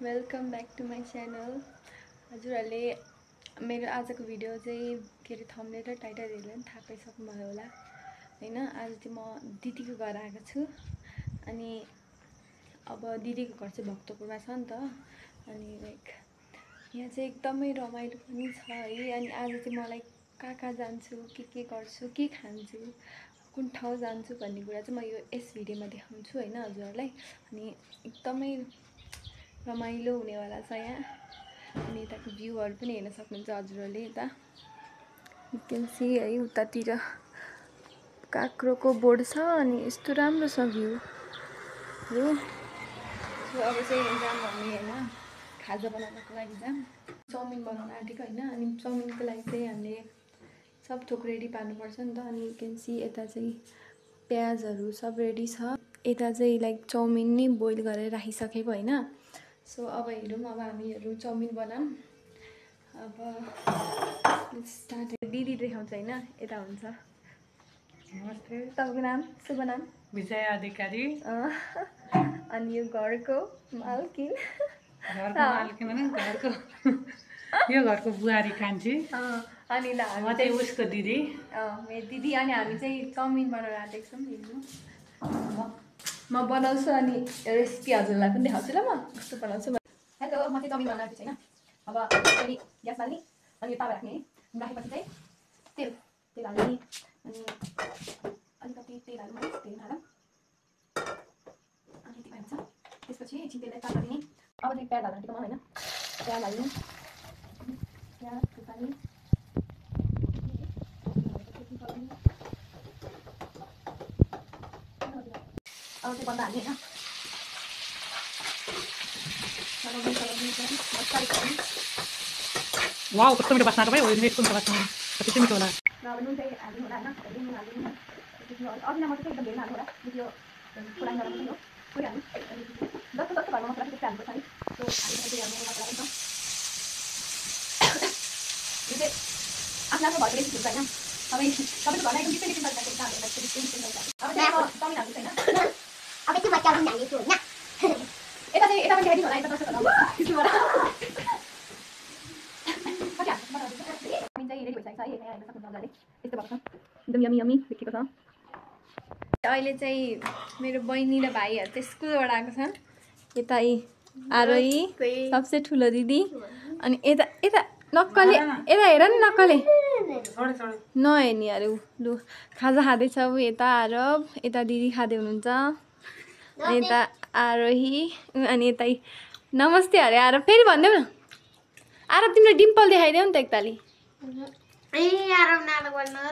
Welcome back to my channel. हजुरहरूले मेरो आजको भिडियो चाहिँ के अरे थम्बनेल र टाइटल हेरेर पनि थाहा पाइसक्नुभयो होला हैन। आज चाहिँ म दिदीको घर आएको छु। अनि अब दिदीको घर चाहिँ भक्तपुरमा छ नि त। अनि लाइक यहाँ चाहिँ एकदमै रमाइलो पनि छ है। अनि आज चाहिँ मलाई कहाँ जान्छु, के गर्छु, के खान्छु, कुन ठाउँ जान्छु भन्ने कुरा चाहिँ म यो यस भिडियोमा देखाउँछु हैन हजुरहरूलाई। अनि एकदमै रमाइलो हुनेवाला छ यहाँ। अनि यताको भ्यूहरू पनि हेर्न सक्नुहुन्छ हजुरहरूले। यता यु क्यान सी है, उतातिर काक्रोको बोर्ड छ अनि यस्तो राम्रो छ भ्यूहरू। सो अब चाहिँ जाम हामी होइन खाजा बनाउनको लागि जाम। चाउमिन बनाउन आँटेको होइन। अनि चाउमिनको लागि चाहिँ हामीले सब थोक रेडी पार्नुपर्छ नि त। अनि यु क्यान सी यता चाहिँ प्याजहरू सब रेडी छ। यता चाहिँ लाइक चाउमिन नै बोइल गरेर राखिसकेको होइन। सो अब हेरौँ, अब हामीहरू चाउमिन बनाऊँ। अब स्टार्ट। दिदी देखाउँछ होइन, यता हुन्छ। नमस्ते। तपाईँको नाम, शुभ नाम? विजय अधिकारी। अनि यो घरको मालकिन। घरको मालकिन भने घरको यो घरको बुहारी कान्छी। अनि ल हामी चाहिँ उसको दिदी। मेरो दिदी। अनि हामी चाहिँ चाउमिन बनाउन आँटेको छौँ। हेर्नु म बनाउँछु अनि रेसिपी हजुरलाई पनि देखाउँछु ल म कस्तो बनाउँछु। हेलो, म चाहिँ चाउमिन बनाएको छैन। अब फेरि ग्यास हाल्ने अनि यो तावा राख्ने है। राखेपछि चाहिँ तेल हाल्ने। अनि अलिकति तेल हालौँ है, तेल हालौँ अनि यति भइहाल्छ। त्यसपछि एकछिन तेललाई तातो दिने। अब चाहिँ प्याज हाल्नु आँटेको म होइन। प्याज हाल्ने, प्याज खुर्सानी, अब चाहिँ बन्दा हाल्ने होइन। वाउ, कस्तो मिठो बास्ना तपाईँ। ओइ स्कुलको बास्ना कति चाहिँ मिठो होला। अब नुन चाहिँ हाल्नु होला होइन। नुन हाल्नु। अघि मसला चाहिँ एकदम धेरै हाल्नु होला। यो पुरानो गरम पनि हो, पुरै हाल्नु। जस्तो जस्तो घरमा मसला त्यस्तै हाल्नुपर्छ नि। त्यो हालेपछि हाम्रो मसला हुन्छ। यो चाहिँ आफ्नो आफ्नो घरको रेसिपी हुन्छ होइन। सबैको घरमा एकदम डिफ्रेन्ट डिफ्रेन्ट तरिकाको हुन्छ। अब चाहिँ म चाउमिन हाल्छु होइन। अब चाहिँ म चाउमिन हाल्दैछु होइन। यता चाहिँ यता पनि देखाइदिनु होला। यता कस्तो चाउमिन चाहिँ रेडी भइसकेको छ है। यहाँ हेर्न सक्नुहुन्छ हजुरले, यस्तो भएको छ, एकदम यमी यमी देखेको छ। अहिले चाहिँ मेरो बहिनी र भाइहरू चाहिँ स्कुलबाट आएको छ। यता आरोही सबसे ठुलो दिदी। अनि यता यता नक्कले, यता हेर नि नक्कले नहेर्ने अरे ऊ। लु खाजा खाँदैछ ऊ। यता आरब, यता दिदी खाँदै हुनुहुन्छ। अनि यता आरोही। अनि यता नमस्ते अरे आरब। फेरि भनिदेऊ न आरब, तिम्रो डिम्पल देखाइदेऊ नि त एकताली।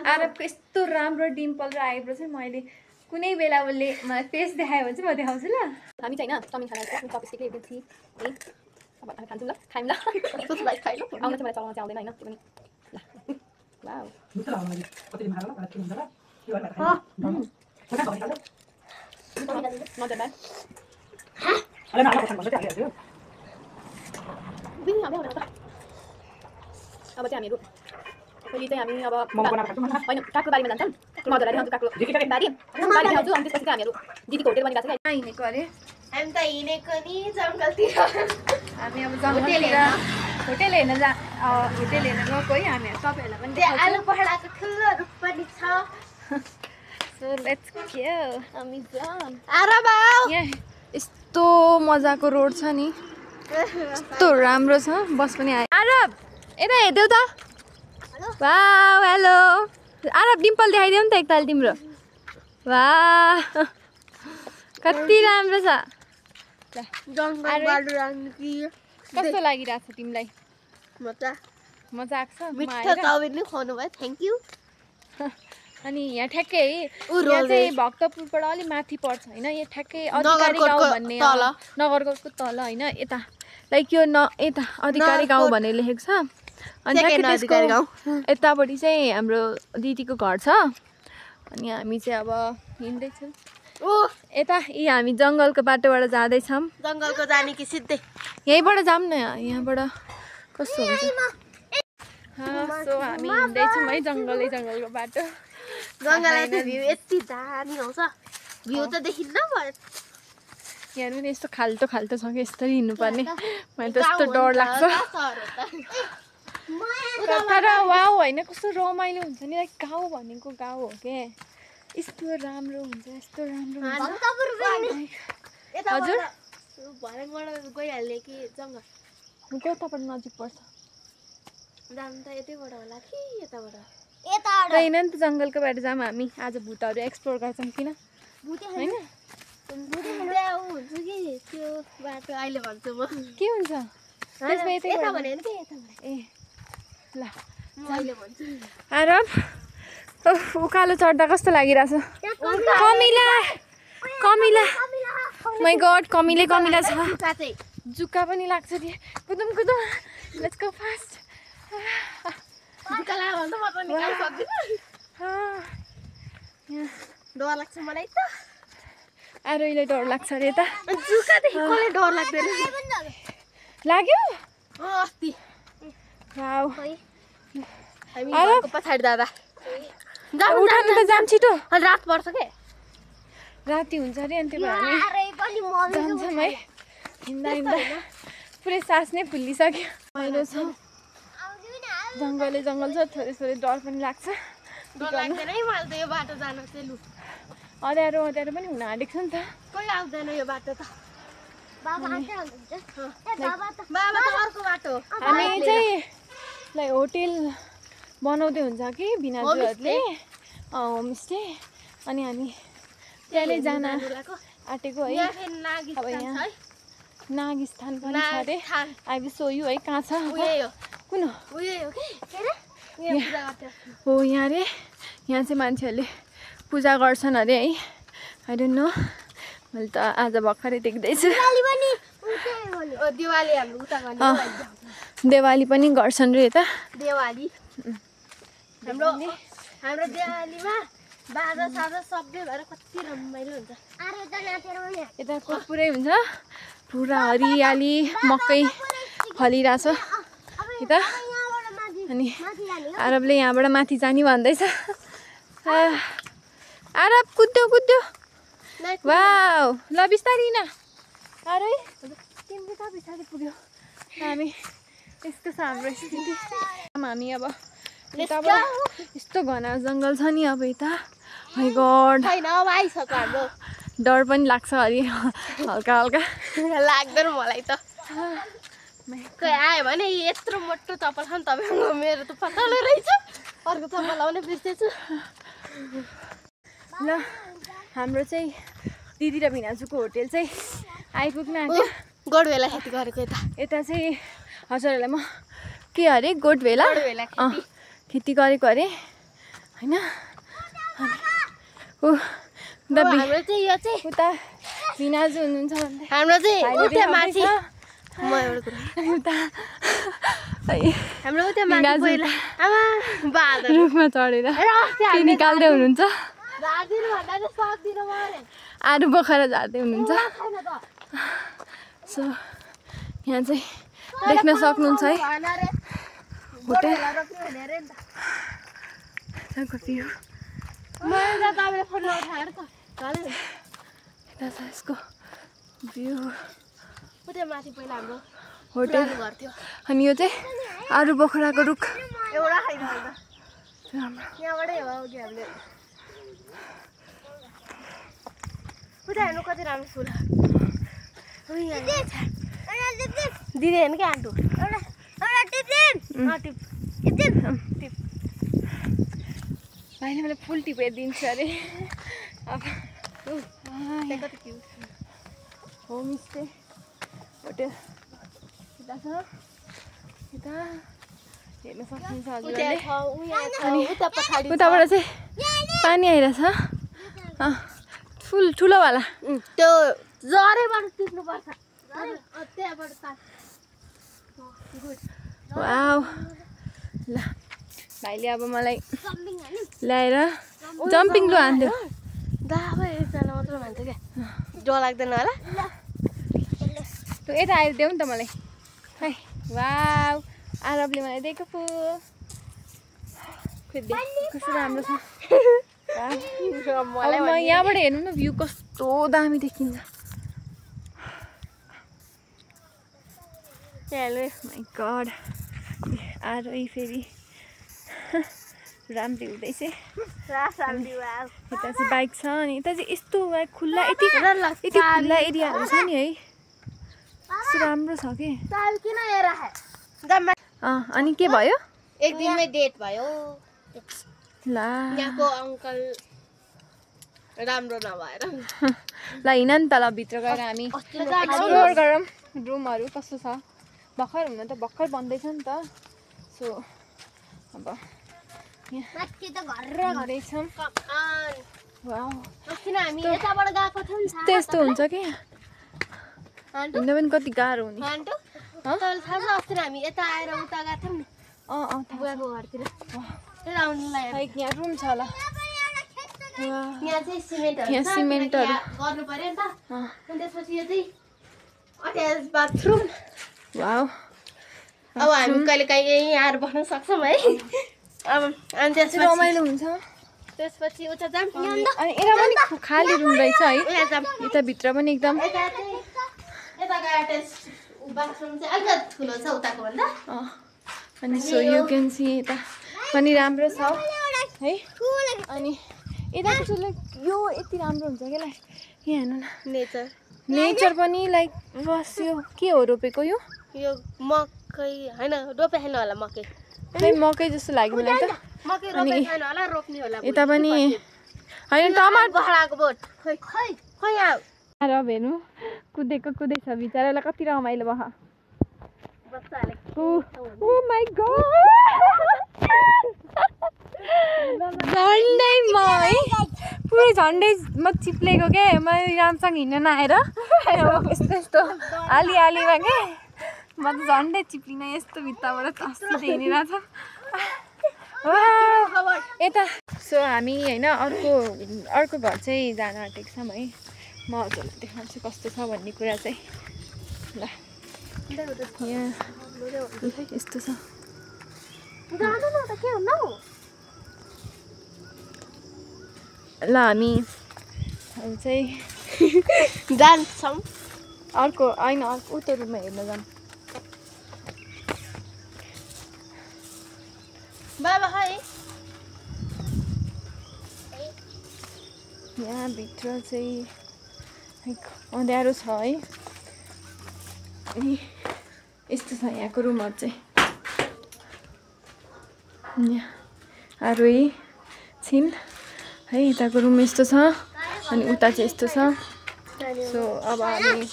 आरबको यस्तो राम्रो डिम्पल र आइब्रो चाहिँ मैले कुनै बेला उसले मलाई फेस देखायो भने चाहिँ म देखाउँछु ल। हामी चाहिँ होइन चाउमिन खाना चपस्टिकले हेर्दैछु है। अब हामी खान्छौँ ल, खायौँ ल। आउन चाहिँ मलाई चलाउन चाहिँ आउँदैन होइन। त्यो पनि ल। वाउ, अब चाहिँ हामीहरू पहिले चाहिँ हामी अब होइन काक्रो बारीमा जान्छौँ। म हजुरलाई देखाउँछु काक्रो बारी देखाउँछु। अनि त्यसपछि चाहिँ हामीहरू दिदीको होटेल बनिरहेको छ क्या, हिँडेको अरे। हामी त हिँडेको नि जङ्गलतिर। हामी अब जङ्गलतिर होटेल हेर्न गएको है। हामी तपाईँहरूलाई पनि त्यहाँ आलु पहडाको ठुलो रुख पनि छ। So let's go. हामी जाम। आरब आऊ। यहाँ यस्तो मजाको रोड छ नि, यस्तो राम्रो छ। बस पनि आयो। आरब यता हेर्देऊ त। वाउ, हेलो आरब। डिम्पल देखाइदेऊ नि त एकताल तिम्रो। वाह, कति राम्रो छ। कस्तो लागिरहेको छ तिमीलाई? मजा आएको छ। मिठो चाउमिन नि खुवाउनु भयो, थ्याङ्क यू। अनि यहाँ ठ्याक्कै यहाँ चाहिँ भक्तपुरबाट अलि माथि पर्छ होइन। यो ठ्याक्कै अधिकारी गाउँ भन्ने नगरकोटको तल होइन। यता लाइक यो यता अधिकारी गाउँ भनेर लेखेको छ। अनि ठ्याक्कै त्यसको यतापट्टि चाहिँ हाम्रो दिदीको घर छ। अनि हामी चाहिँ अब हिँड्दैछौँ यता। हामी जङ्गलको बाटोबाट जाँदैछौँ। जङ्गलको जाने कि सिधै यहीँबाट जाऊँ न। यहाँबाट कस्तो हुन्छ। सो हामी हिँड्दैछौँ है जङ्गलको बाटो। जङ्गलको भ्यू यति दामी आउँछ। भ्यू त देखिन्न भयो। यहाँ पनि यस्तो खाल्टो खाल्टो छ कि यसरी हिँड्नुपर्ने मलाई त यस्तो डर लाग्छ तर वाउ होइन कस्तो रमाइलो हुन्छ नि लाइक गाउँ भनेको गाउँ हो के यस्तो राम्रो हुन्छ यस्तो राम्रो हजुर गइहाल्ने कि जङ्गल कताबाट नजिक पर्छ जानु त यतैबाट होला कि यताबाट होइन नि त जङ्गलको बाहिर जाऊँ हामी आज भूतहरू एक्सप्लोर गर्छौँ किन होइन हुन्छ कि त्यो बाटो अहिले भन्छु म के हुन्छ त्यसमा यतै यता भने नि ए ल अहिले भन्छु आरब उकालो चढ्दा कस्तो लागिरहेछ कमिला कमिला माइ गड कमिला छ जुका पनि लाग्छ नि कुदुम लेट्स गो फास्ट जुका लाग्यो भने त म त निकाल्न सक्दिनँ डर लाग्छ मलाई त आरोहीलाई डर लाग्छ अरे त जुकादेखि कसलाई डर लाग्दैन लाग्यो अस्ति वाउ हामी घरको पछाडि दादा उठाउनु त जाम छिटो रात पर्छ के राति हुन्छ अरे अनि त्यो भएर हामी जान्छौँ है हिँड्दा पुरै सास नै फुलिसक्यो पहिलो छ जङ्गलै जङ्गल छ थोरै थोरै डर पनि लाग्छ डर लाग्दैन है मलाई त यो बाटो जानु चाहिँ लु अँध्यारो पनि हुन आँटेको छ नि त कोही आउँदैन यो बाटो त बाबा त अर्को बाटो हामी चाहिँ लाइक होटेल बनाउँदै हुन्छ कि भिनाजुहरूले होमस्टे अनि हामी त्यहाँ नै जान आँटेको है अब यहाँ नागस्थान पनि छ अरे आई विल सो यु है कहाँ छ कुन हो यहाँ अरे यहाँ चाहिँ मान्छेहरूले पूजा गर्छन् अरे है आई डोन्ट नो मैले त आज भर्खरै देख्दैछु देवाली पनि गर्छन् रे यता देवाली हाम्रो देवालीमा बाजा साजा सबै भएर कति रमाइलो हुन्छ यताको पुरै हुन्छ पुरा हरियाली मकै फलिरहेछ यता अनि आरबले यहाँबाट माथि जाने भन्दैछ आरब कुद्यो वाउ ल बिस्तारी न अरे तिम्रो त पछाडि पुग्यो हामी यस्तो छ हाम्रो स्थिति हामी अब यताबाट यस्तो घना जङ्गल छ नि अब यता माइ गड छैन अब आइसक्यो हाम्रो डर पनि लाग्छ अलि हल्का लाग्दैन मलाई त कोही आयो भने यत्रो मोटो चप्पल छ नि तपाईँको मेरो त पतलो रहेछ अर्को चप्पल लाउने बिर्सेछु ल हाम्रो चाहिँ दिदी र भिनाजुको होटेल चाहिँ आइपुग्न आँट्यो गोडभेला खेती गरेको यता चाहिँ हजुरहरूलाई म के अरे गोडभेला खेती गरेको अरे होइन हाम्रो चाहिँ यो चाहिँ उता भिनाजु हुनुहुन्छ हाम्रो चाहिँ उता माथि म एउटा कुरा हाम्रो उता माथि पहिला आमा बादल रुखमा चढेर के निकाल्दै हुनुहुन्छ आलु बोकेर झार्दै हुनुहुन्छ सो यहाँ चाहिँ देख्न सक्नुहुन्छ है होटेल भ्यू यसको भ्यू माथि पहिला हाम्रो होटेल घर थियो अनि यो चाहिँ आलु बोखराको रुख एउटा छैन यहाँबाटै हो हामीले उता हेर्नु कति राम्रो फुल दिदी हेर्नु क्या आन्टु भाइले मलाई फुल टिपेर अरे अब होमस्टे होटेल यता छ यता हेर्न सक्नुहुन्छ हजुरले अनि उताबाट चाहिँ पानी आइरहेछ ठुलोवाला त्यो जरेबाट टिप्नुपर्छ त्यहाँबाट वाउ ल भाइले अब मलाई ल्याएर जम्पिङ लु हान्थ्यो एकजना मात्र भन्छ क्या डर लाग्दैन होला तँ यता आएर देऊ नि त मलाई है वाउ आरबले मलाई दिएको फुल कस्तो राम्रो छ यहाँबाट हेर्नु न भ्यू कस्तो दामी देखिन्छ माई गड आरोही फेरि राम्री हुँदैछ यता चाहिँ बाइक छ अनि यता चाहिँ यस्तो खुल्ला यति खुल्ला एरियाहरू छ नि है यस्तो राम्रो छ कि अनि के भयो एक दिनमै डेट भयो ला यहाँको अङ्कल राम्रो नभएर ल हिँड नि त ल भित्र गएर हामी एक्सप्लोर गरौँ रुमहरू कस्तो छ भर्खर हुन त भर्खर बन्दैछ नि त सो अब गर्दैछौँ हामी यताबाट गएको थियौँ नि त्यस्तो हुन्छ कि हिँड्न पनि कति गाह्रो हुने अस्ति हामी यता आएर उता गएको थियौँ नि बुवाको घरतिर यहाँ रुम छ ल यहाँ चाहिँ सिमेन्टहरू यहाँ सिमेन्टहरू गर्नु पर्यो नि त अनि त्यसपछि यो चाहिँ अट्याच बाथरुम वाउ अब हामी कहिले काहीँ यहीँ आएर बस्न सक्छौँ है अब अनि त्यसपछि रमाइलो हुन्छ त्यसपछि उता जाऊँ अनि यता पनि खाली रुम रहेछ है यता भित्र पनि एकदम यताको एट्याच बाथरुम चाहिँ अलिकति ठुलो छ उताको भन्दा अनि सो यु क्यान सी यता पनि राम्रो छ है अनि यताको चाहिँ लाइक यो यति राम्रो हुन्छ क्या लाइक यहाँ हेर्नु न नेचर पनि लाइक बस यो के हो रोपेको यो मकै होइन रोपे छैन होला मकै खै मकै जस्तो लाग्यो मलाई त मकै रोपे छैन होला रोप्ने होला यता पनि होइन टमाटर बहराको बोट खै र हेर्नु कुदेको कुदैछ बिचरालाई कति रमाइलो भयो बच्चाले ओ माई गड झन्डै म है पुरै झन्डै म चिप्लेको क्या मैले राम्रोसँग हिँड्न नआएर यस्तो यस्तो आलीमा के म त झन्डै चिप्लिन यस्तो भित्ताबाट तस्सिँदै हिँडेर छ यता सो हामी होइन अर्को घर चाहिँ जान आँटेको छौँ है म हजुरलाई देखाउँछु कस्तो छ भन्ने कुरा चाहिँ ल यहाँ यस्तो छ ल हामी चाहिँ जान्छौँ अर्को होइन उतो रुममा हेर्न जाऊँ बाबा है यहाँभित्र चाहिँ अँध्यारो छ है अनि यस्तो छ यहाँको रुमहरू चाहिँ आरोही छिन् है यताको रुम यस्तो छ अनि उता चाहिँ यस्तो छ सो अब हामी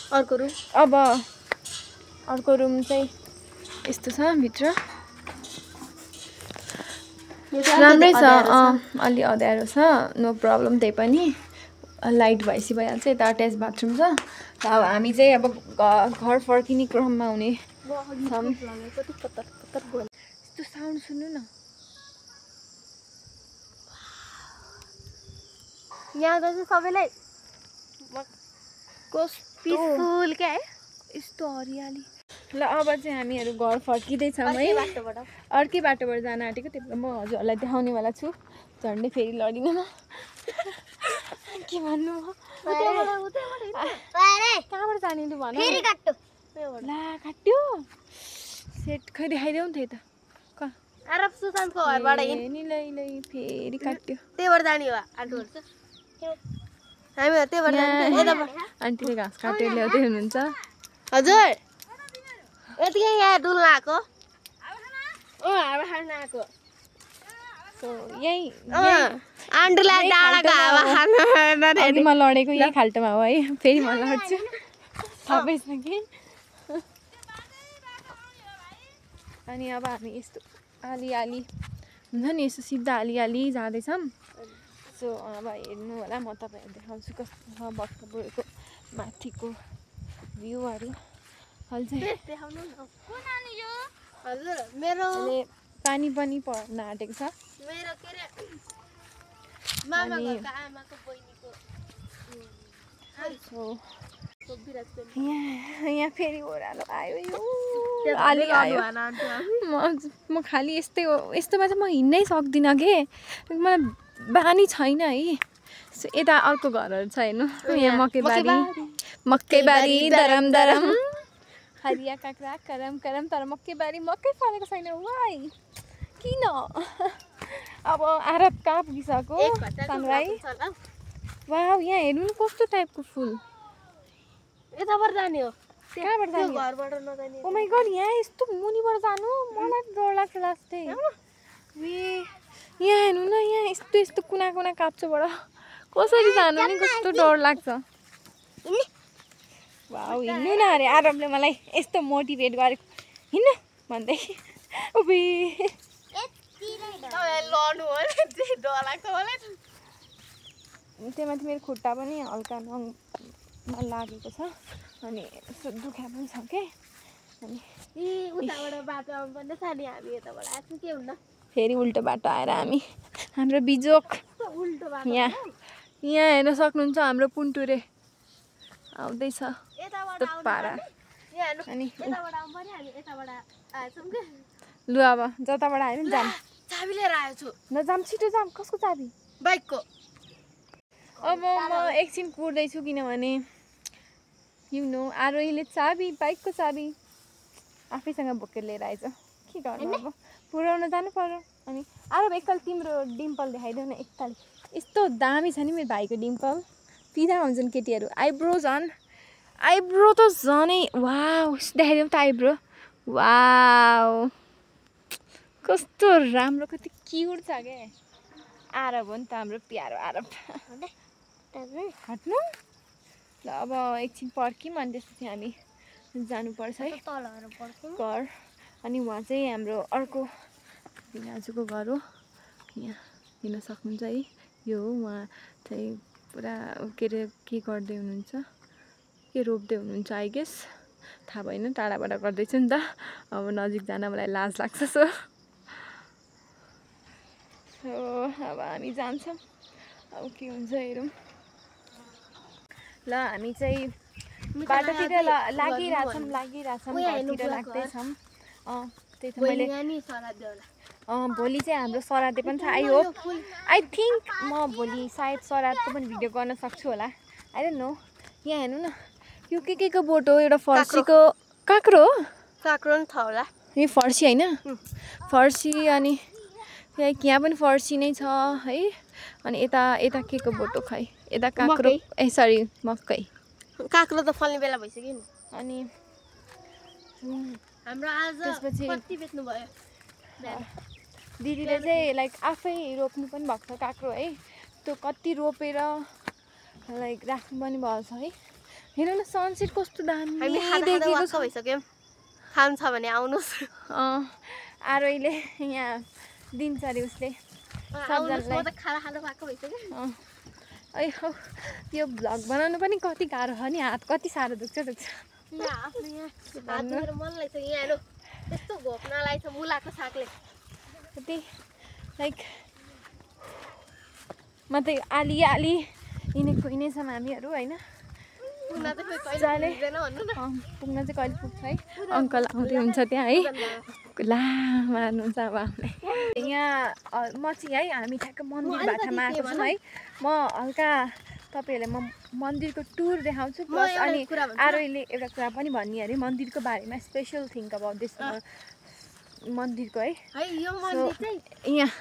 अर्को रुम चाहिँ यस्तो छ भित्र राम्रै छ अलि अँध्यारो छ नो प्रब्लम त्यही पनि लाइट भएपछि भइहाल्छ यता अट्याच बाथरुम छ अब हामी चाहिँ अब घर फर्किने क्रममा हुने यस्तो साउन्ड सुन्नु न यहाँ चाहिँ सबैलाई पिसफुल क्या है यस्तो हरियाली ल अब चाहिँ हामीहरू घर फर्किँदैछौँ है अर्कै बाटोबाट जान आँटेको त्यही भएर म हजुरहरूलाई देखाउनेवाला छु झन्डै फेरि लडिँदैन के भन्नु कहाँबाट जाने लु भन ला काट्यो सेट खै देखाइदेऊ नि त अरब सुशान्तको घरबाट फेरि काट्यो त्यहीबाट जाने हो आन्टीहरू हामी त्यहीबाट आन्टीले घाँस काटेर ल्याउँदै हुनुहुन्छ हजुर यतिकै यहाँ डुल्न आएको हावा खान आएको आन्टीलाई डाँडाको हावा खान अघि म लडेको यही खाल्टोमा हो है फेरि म लड्छु थाहा कि अनि अब हामी यस्तो आली हुन्छ नि यस्तो सिधा आली जाँदैछौँ सो अब हेर्नु होला म तपाईँहरू देखाउँछु कस्तो छ बक्खरको माथिको भ्यूहरू हजुर मेरो पानी पनि पर्न आँटेको छ मेरो के रे मामाको आमाको बहिनीको यहाँ फेरि ओह्रालो आयो यो अलि आयो म खालि यस्तोमा चाहिँ म हिँड्नै सक्दिनँ के मलाई बानी छैन है यता अर्को घरहरू छ हेर्नु यहाँ मकैबारी दरम हरिया काँक्रा करम करम तर मकैबारी मकै फलेको छैन वाइ किन अब आरब कहाँ पुगिसक्यो सानोलाई वाउ यहाँ हेर्नु न कस्तो टाइपको फुल यताबाट जाने हो कहाँबाट त्यो जाने घरबाट नजाने ओ माइ गड यहाँ यस्तो मुनिबाट जानु मलाई त डर लाग्छ लास्टै वे यहाँ हेर्नु न यहाँ यस्तो यस्तो कुना कुना काप्चोबाट कसरी जानु नि कस्तो डर लाग्छ वाउ हिँड्नु न अरे आरबले मलाई यस्तो मोटिभेट गरेको हिँड्नु भन्दै उभि लड्नु हो डर लाग्छ मलाई त्यही माथि मेरो खुट्टा पनि हल्का नङमा लागेको छ अनि यसो दुखा पनि छ के अनि उताबाट बाटो आउनु पर्ने छ नि हामी यताबाट आएको के हुन्न फेरि उल्टो बाटो आएर हामी हाम्रो बिजोक उल्टो बाटो यहाँ यहाँ हेर्न सक्नुहुन्छ हाम्रो पुन्टुरे आउँदैछ यताबाट त्यो पारा अनि यताबाट आउनु पर्यो हामी यताबाट आएछौँ के लु अब जताबाट आयो नि जाम चाबी लिएर आएको छु नजाम छिटो जाम कसको चाबी बाइकको अब म एकछिन कुर्दैछु किनभने आरोहीले चाबी बाइकको चाबी आफैसँग बोकेर लिएर आएछ के गर्नु अब पुऱ्याउन जानु पर्यो अनि आरो एकताल तिम्रो डिम्पल देखाइदेऊ न एकताल यस्तो दामी छ नि मेरो भाइको डिम्पल फिदा हुन्छन् केटीहरू आइब्रो झन् आइब्रो त झनै वाउ देखाइदेऊ त आइब्रो वाउ कस्तो राम्रो कति क्युट छ क्या आरब हो नि त हाम्रो प्यारो आरब हट्नु ल अब एकछिन पर्ख्यौँ अनि त्यसपछि हामी जानुपर्छ है तलहरू पर्छौँ घर अनि उहाँ चाहिँ हाम्रो अर्को दिनाजुको घर हो यहाँ हेर्न सक्नुहुन्छ है यो हो उहाँ चाहिँ पुरा के गर्दै हुनुहुन्छ के रोप्दै हुनुहुन्छ आई गेस थाहा भएन टाढाबाट गर्दैछु नि त अब नजिक जान मलाई लाज लाग्छ सो अब हामी जान्छौँ अब के हुन्छ हेरौँ ल हामी चाहिँ बाटोतिर लागिरहेछौँ घरतिर लाग्दैछौँ त्यही त मैले भोलि चाहिँ हाम्रो सरादे पनि छ आई होप आई थिङ्क म भोलि सायद सरादको पनि भिडियो गर्न सक्छु होला आई डोन्ट नो यहाँ हेर्नु न यो के को बोट हो एउटा फर्सीको काँक्रो हो काँक्रो नि छ होला यो फर्सी होइन फर्सी अनि यहाँ पनि फर्सी नै छ है अनि यता के को बोटो खै यता काँक्रो ए सरी मकै काँक्रो त फल्ने बेला भइसक्यो नि अनि हाम्रो आज त्यसपछि कति बेच्नु भयो दिदीले चाहिँ लाइक आफै रोप्नु पनि भएको छ काँक्रो है त्यो कति रोपेर लाइक राख्नु पनि भएको छ है हेर्नु न सनसेट कस्तो दामी देखेको छ भइसक्यो खानु छ भने आउनुहोस् आरोहीले यहाँ दिन्छ अरे उसले सबजनालाई खाना खानु भएको भइसक्यो यो भ्लग बनाउनु पनि कति गाह्रो हो नि हात कति साह्रो दुख्छ यहाँ मन लाग्छ यहाँ हेर्नु यस्तो घोप्न लाग्छ मुलाको सागले कति लाइक म त आली हिँडेको हिँडेछौँ हामीहरू होइन पुग्न चाहिँ कहिले पुग्छ है अङ्कल आउँदै हुन्छ त्यहाँ है ला मार्नुहुन्छ अब हामीलाई यहाँ म चाहिँ है हामी ठ्याक्क मन्दिर भाटामा आएको छौँ है म हल्का तपाईँहरूलाई म मन्दिरको टुर देखाउँछु प्लस अनि आरोहीले एउटा कुरा पनि भन्ने अरे मन्दिरको बारेमा स्पेसल थिङ्क अबाउट दिस मन्दिरको है यहाँ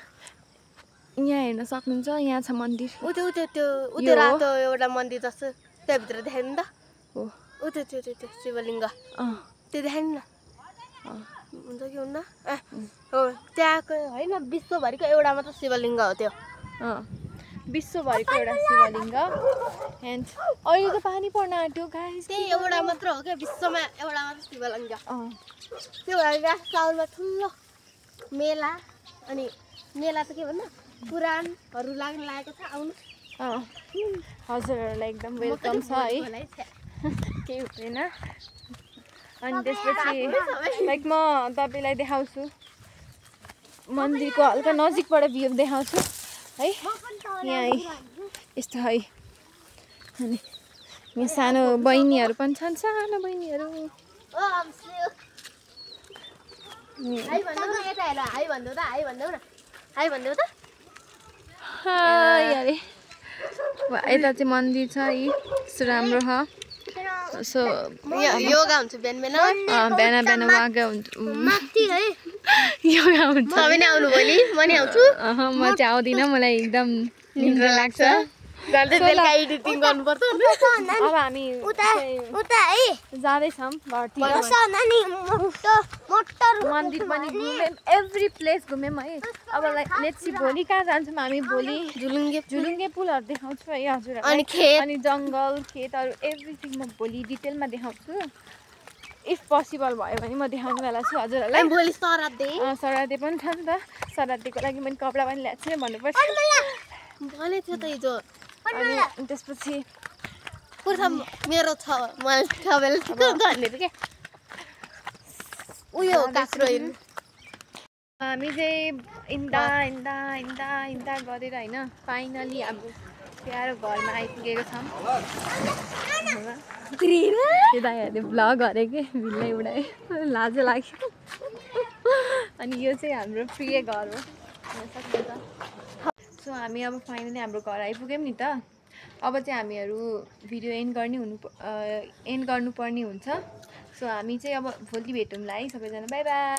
हेर्न सक्नुहुन्छ यहाँ छ मन्दिर त्यो रातो एउटा मन्दिर जस्तो त्यहाँभित्र देखाउनु नि त हो त्यो शिवलिङ्ग त्यो देखाउनु न हुन्छ कि हुन्न हो त्यहाँको होइन विश्वभरिको एउटा मात्र शिवलिङ्ग हो त्यो विश्वभरिको एउटा शिवलिङ्ग एन्ड अहिले त पानी पर्न आँट्यो गाइस त्यही एउटा मात्र हो क्या विश्वमा एउटा मात्र शिवलिङ्ग त्यो भएर साउनमा ठुलो मेला अनि मेला त के भन्नु पुराणहरू लाग्न लागेको छ आउनु हजुरहरूलाई एकदम वेलकम छ है केही हुँदैन अनि त्यसपछि लाइक म तपाईँलाई देखाउँछु मन्दिरको हल्का नजिकबाट भ्यू देखाउँछु है यहाँ यस्तो है अनि यहाँ सानो बहिनीहरू पनि छन् सानो बहिनीहरू यता चाहिँ मन्दिर छ है यस्तो राम्रो छ सो योगा हुन्छ बिहान बिहान बिहान बिहान वागा हुन्छ माथि है योगा हुन्छ तपाईँ नै आउनु भोलि म नि आउँछु म चाहिँ आउँदिनँ मलाई एकदम निन्द्रा लाग्छ गर्दै बेलुका एडिटिङ गर्नुपर्छ अब हामी उता है जाँदैछौँ घरतिर मन्दिर पनि घुम्यौँ एभ्री प्लेस घुम्यौँ है अब लेट्स सी भोलि कहाँ जान्छौँ हामी भोलि झुलुङ्गे पुलहरू देखाउँछु है हजुर अनि खेत अनि जङ्गल खेतहरू एभ्रिथिङ म भोलि डिटेलमा देखाउँछु इफ पोसिबल भयो भने म देखाउनु वाला छु हजुरहरूलाई भोलि सरादे सरादे पनि छ नि त सरादेको लागि मैले कपडा पनि ल्याएको छु भन्नुपर्छ भने थियो त हिजो अनि त्यसपछि मेरो छ मैले ठबेल गर्ने के उयो काक्रो हामी चाहिँ हिँड्दा गरेर होइन फाइनली हाम्रो प्यारो घरमा आइपुगेको छौँ त्यो दाइहरूले भ्लग गरेको भिल्लै उडाए लाजो लाग्यो अनि यो चाहिँ हाम्रो प्रिय घर हो सो हामी अब फाइनली हाम्रो घर आइपुग्यौँ नि त अब चाहिँ हामीहरू भिडियो एन्ड गर्नुपर्ने हुन्छ सो हामी चाहिँ अब भोलि भेटौँला है सबैजना बाई बाई